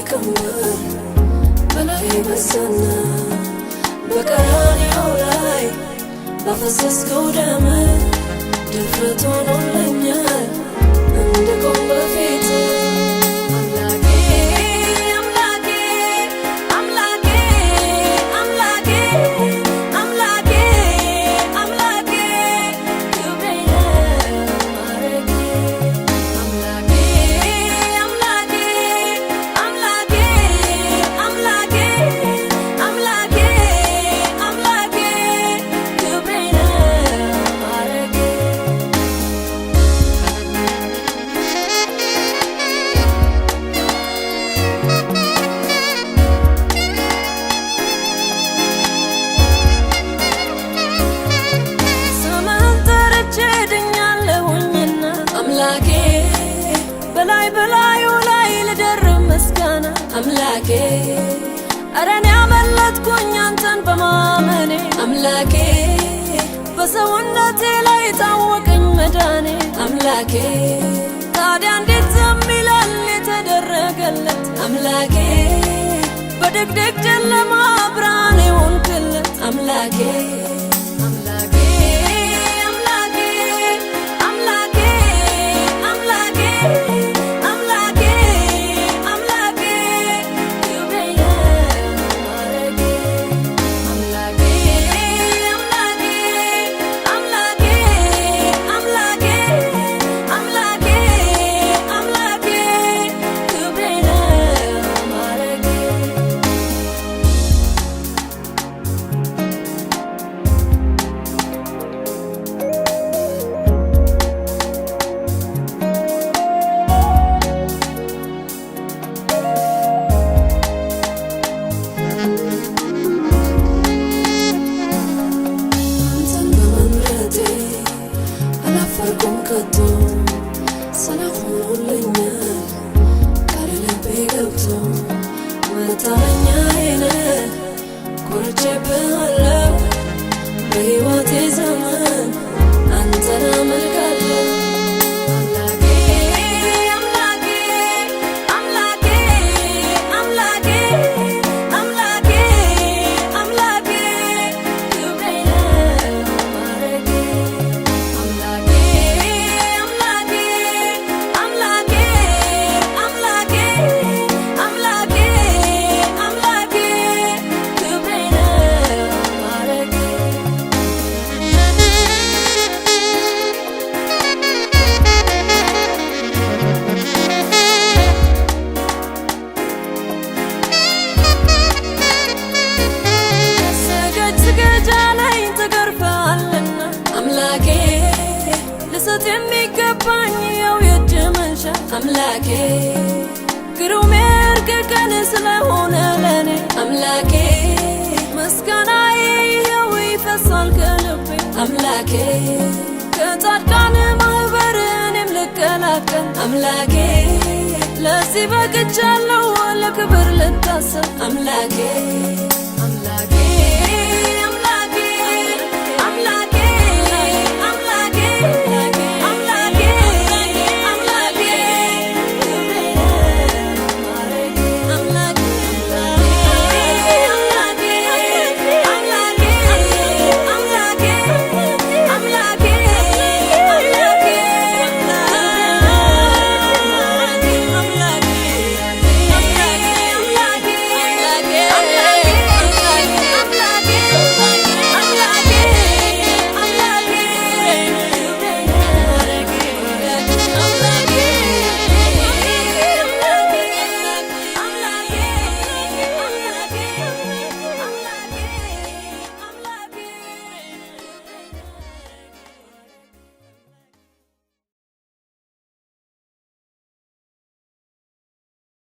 ክምር በላይ በዛና በቀራንዮ ላይ ባፈሰስከው ደም ድፍረት ሆኖልኛል እንድቆም በፊት በላዩ ላይ ልደርብ ምስጋና አምላኬ ኧረ እኔ አመለጥኩኝ አንተን በማመኔ አምላኬ በሰውነቴ ላይ ታወቀኝ መዳኔ አምላኬ ታዲያ እንዴት ዝም ይላል የተደረገለት አምላኬ በድቅድቅ ጨለማ ብርሃን የሆንክለት አምላኬ ሰላም ሆኖልኛል ቃል ልቤ ገብቶ መታመኛዬ ነህ ኮርቼብሃለሁ በሕይወቴ ዘመን አንተን አመልካለሁ ልሰጥ የሚገባኝ ያው የእጅ መንሻ አምላኬ ግሩም እርቅቅን ስለሆነ ለኔ አምላኬ ምስጋናዬ ይኸው ይፈሳል ከልቤ አምላኬ ከጻድቃን ማህበር እኔም ልቀላቀል አምላኬ ለዚህ በቅቻለሁ ለክብር ልታሰብ አምላኬ